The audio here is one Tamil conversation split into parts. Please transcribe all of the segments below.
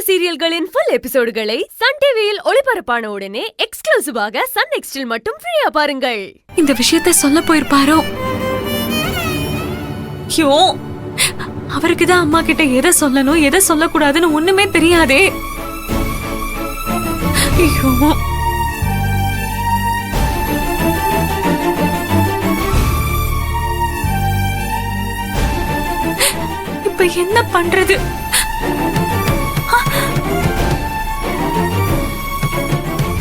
சீரியல்களின் ஃபுல் எபிசோடுகளை சன் டிவியில் ஒளிபரப்பான உடனே எக்ஸ்க்ளூசிவாக சன் நெக்ஸ்டில் மட்டும் ஃப்ரீயா பாருங்கள். இந்த விஷயத்தை சொல்ல போயிருப்பாரோ? ஐயோ, அவருக்குதான் அம்மா கிட்ட எதை சொல்லணும் எதை சொல்லக்கூடாதுன்னு ஒண்ணுமே தெரியாதே. ஐயோ, இப்ப என்ன பண்றது?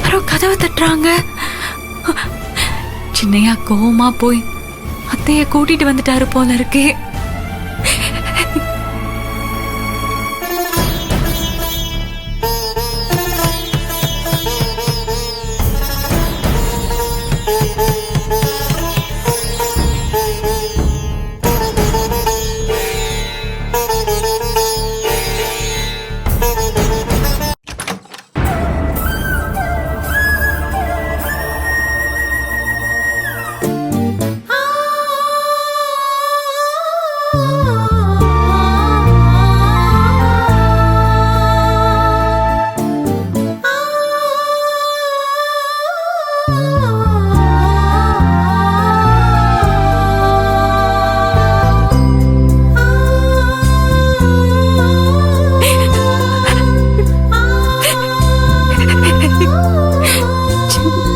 யாரோ கதவை தட்டுறாங்க. சின்னையா கோவமா போய் அத்தைய கூட்டிட்டு வந்துட்டாரு போல இருக்கே.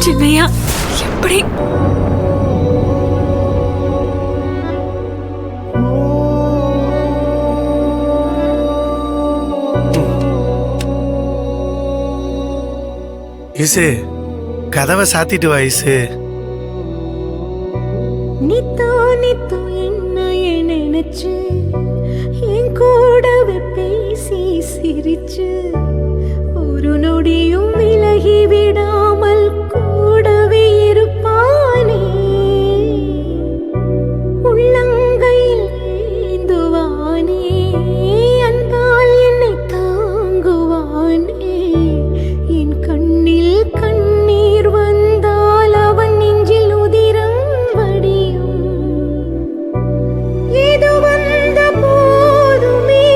சின்னையா எப்படி? இசு, கதவை சாத்திட்டு வா இசு. நித்தோ நித்தோ என்னைய நினைச்சு என் கூடவே பேசி சிரிச்சு ஒரு நொடியும் விலகி விடாமல் கூடவே இருப்பானே. உள்ளங்கையில் ஏந்துவானே, அன்பால் என்னை தாங்குவானே. என் கண்ணில் கண்ணீர் வந்தால் அவன் நெஞ்சில் உதிரம் வடியும். எது வந்த போதுமே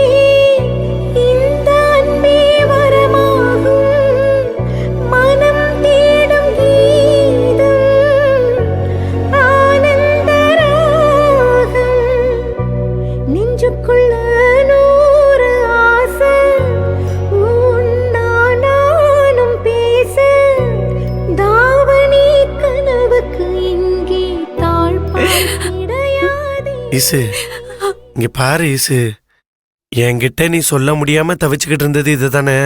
இந்த அன்பே வரமாகும். மனம் தேடும் கீதம் ஆனந்த ராகம். நெஞ்சுக்குள்ள நூறு ஆசை நானும் பேச. தாவணி கனவுக்கு இங்கே தாழ்பால் கிடையாது. இசு, இங்க பாரு இசு, என்கிட்ட நீ சொல்ல முடியாம தவிச்சுக்கிட்டு இருந்தது இதுதானே?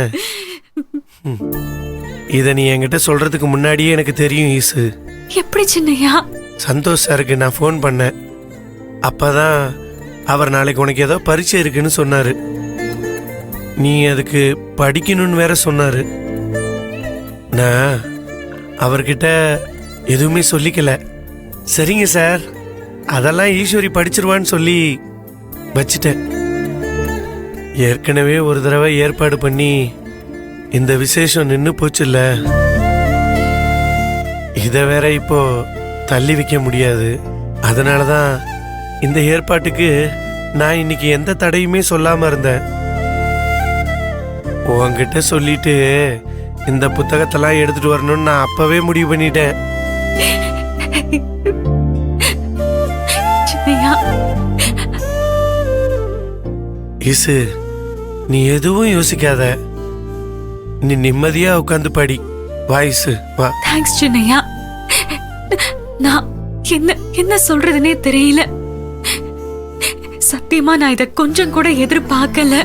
இத நீ என்கிட்ட சொல்றதுக்கு முன்னாடியே எனக்கு தெரியும் இசு. எப்படி சின்னையா? சந்தோஷ் சாருக்கு நான் ஃபோன் பண்ணேன். அப்பதான் அவர் நாளைக்கு உனக்கு ஏதோ பரீட்சை இருக்குன்னு சொன்னாரு. நீ அதுக்கு படிக்கணும்னு வேற சொன்னாரு. நான் அவர்கிட்ட எதுவுமே சொல்லிக்கல. சரிங்க சார், அதெல்லாம் ஈஸ்வரி படிச்சிருவான்னு சொல்லி வச்சிட்டேன். ஏற்கனவே ஒரு தடவை ஏற்பாடு பண்ணி இந்த விசேஷம் நின்று போச்சுல்ல, இதை வேற இப்போ தள்ளி வைக்க முடியாது. அதனாலதான் இந்த ஏற்பாட்டுக்கு நான் இன்னைக்கு எந்த தடையுமே சொல்லாம இருந்தேன். உன்கிட்ட சொல்லிட்டு இந்த புத்தகத்தெல்லாம் எடுத்துட்டு வரணும்னு நான் அப்பவே முடிவு பண்ணிட்டேன். சின்னையா, இசு, நீ எதுவும் யோசிக்காத. நீ நிம்மதியா உட்காந்து படி. வா இசு, வா. தேங்க்ஸ் சின்னையா. நான் என்ன என்ன சொல்றதுனே தெரியல. சத்தியமா நான் இத கொஞ்சம் கூட எதிர்பார்க்கல.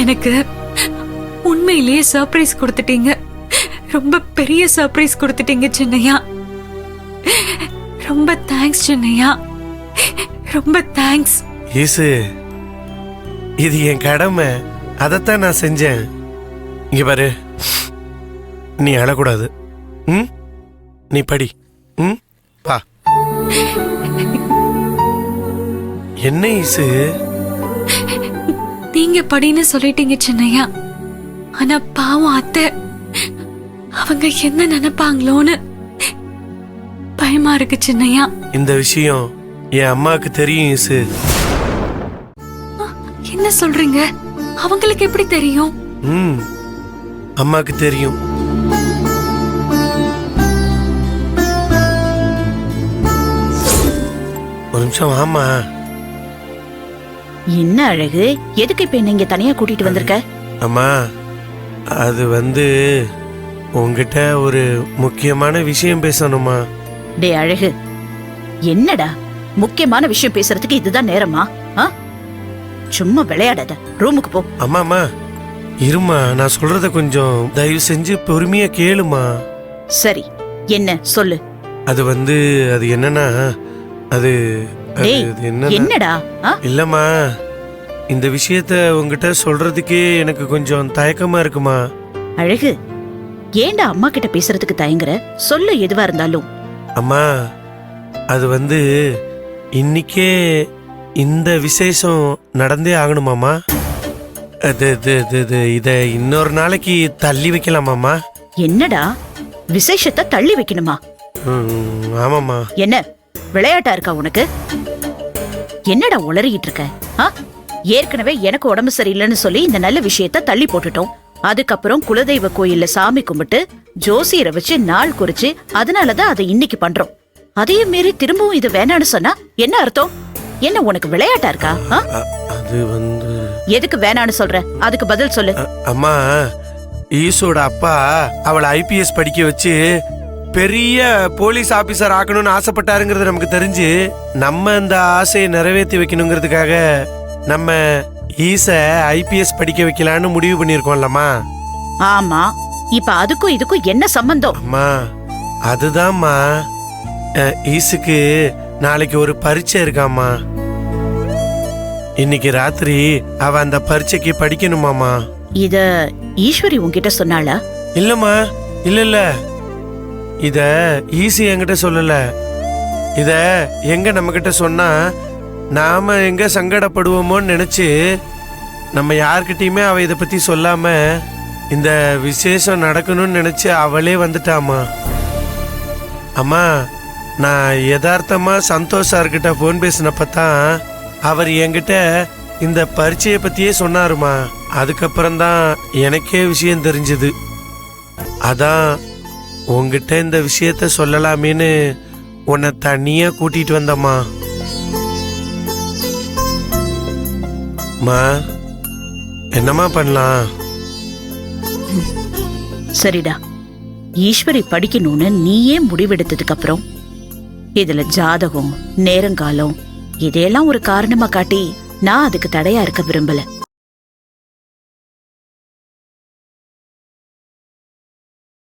எனக்கு உண்மையிலேயே சர்ப்ரைஸ் கொடுத்துட்டீங்க. ரொம்ப பெரிய சர்ப்ரைஸ் கொடுத்துட்டீங்க சின்னையா. ரொம்ப தேங்க்ஸ் சின்னையா, ரொம்ப தேங்க்ஸ். இசு, இது என் கடமை, அதைத்தான் நான் செஞ்சேன். இங்க பாரு, நீ அழக்கூடாது. ம், நீ படி. ம், பா. என்ன இசு? நீங்க படின்னு சொல்லிட்டீங்க சின்னையா. ஆனா பாவம் அத்தை, அவங்க என்ன நினைப்பாங்களோன்னு பயமா இருக்கு சின்னையா. இந்த விஷயம் என் அம்மாவுக்கு தெரியும் இசு. என்ன சொல்றீங்க? அவங்களுக்கு எப்படி தெரியும்? ம் அம்மாக்கு தெரியும். ஒரு நிமிஷம் ஆமா. என்ன அழகு, எதுக்கு இப்ப நீங்க தனியா கூட்டிட்டு வந்திருக்க? அம்மா அது உங்ககிட்ட ஒரு முக்கியமான விஷயம் பேசணுமா? டே அழகு, என்னடா முக்கியமான விஷயம் பேசுறதுக்கு இதுதான் நேரமா? சும்மா விளையாடாத, ரூமுக்கு போ. அம்மா அம்மா இருமா, நான் சொல்றத கொஞ்சம் தயவு செஞ்சு பொறுமையா கேளுமா. சரி, என்ன சொல்லு. அது அது என்னன்னா அது டேய், என்னடா? இல்லம்மா, இந்த விஷயத்த உங்ககிட்ட சொல்றதுக்கே எனக்கு கொஞ்சம் தயக்கமா இருக்குமா. அழகு, ஏன்டா அம்மா கிட்ட பேசுறதுக்கு தயங்குற? சொல்லு எதுவா இருந்தாலும். அம்மா அது இன்னிக்கே இந்த விசேஷம் நடந்தே ஆகணுமாமா. இத இன்னொரு நாளைக்கு தள்ளி வைக்கலாமாமா? என்னடா விசேஷத்தை தள்ளி வைக்கணுமா? ஆமாமா. என்ன விளையாட்டா இருக்கா உனக்கு? என்னடா உளறிட்டு இருக்க? ஏற்கனவே எனக்கு உடம்பு சரியில்லைன்னு சொல்லி இந்த நல்ல விஷயத்த தள்ளி போட்டுட்டோம். அதுக்கப்புறம் குலதெய்வ கோயில்ல சாமி கும்பிட்டு ஜோசியரை வச்சு நாள் குறிச்சு அதனாலதான் அதை இன்னைக்கு பண்றோம். அதையும் மீறி திரும்பவும் இது வேணான்னு சொன்னா என்ன அர்த்தம்? என்ன உனக்கு விளையாட்டா இருக்கா? அது எதுக்கு வேணான்னு சொல்ற? அதுக்கு பதில் சொல்லு. அம்மா, ஈசோட அப்பா அவளை IPS படிக்க வச்சு பெரிய போலீஸ் ஆபீசர் ஆக்கணும்னு ஆசைப்பட்டாருங்கிறது நமக்கு தெரிஞ்சு நம்ம அந்த ஆசையை நிறைவேற்றி வைக்கணுங்கிறதுக்காக நம்ம ஈச IPS படிக்க வைக்கலான்னு முடிவு பண்ணிருக்கோம்லம்மா. ஆமா, இப்ப அதுக்கும் இதுக்கும் என்ன சம்பந்தம்? அம்மா அதுதான்மா, ஈசுக்கு நாளைக்கு ஒரு பரீட்சை இருக்காமா. இன்னைக்கு ராத்திரி அவ அந்த பரீட்சைக்கு படிக்கணுமாமா. இத ஈஸ்வரி உன்கிட்ட சொன்னாளா? இல்லம்மா, இல்ல இத ஈஸி என்கிட்ட சொல்லல. இத எங்க நம்ம கிட்ட சொன்னா நாம எங்க சங்கடப்படுவோமோன்னு நினைச்சு நம்ம யார்கிட்டயுமே அவ இத பத்தி சொல்லாம இந்த விசேஷம் நடக்கணும்னு நினைச்சு அவளே வந்துட்டாமா. அம்மா, நான் யதார்த்தமா சந்தோஷ் சார்கிட்ட போன் பேசினப்பதான் அவர் என்கிட்ட இந்த பரீட்சையை பத்தியே சொன்னாருமா. அதுக்கப்புறம் தான் எனக்கே விஷயம் தெரிஞ்சது. அதான் உங்ககிட்ட இந்த விஷயத்த சொல்லலாமேன்னு உன்னை தனியா கூட்டிட்டு வந்தம்மா. என்னம்மா பண்ணலாம்? சரிடா, ஈஸ்வரி படிக்கணும்னு நீயே முடிவெடுத்ததுக்கு அப்புறம் இதுல ஜாதகம் நேரங்காலம் இதையெல்லாம் ஒரு காரணமா காட்டி நான் அதுக்கு தடையா இருக்க விரும்பல.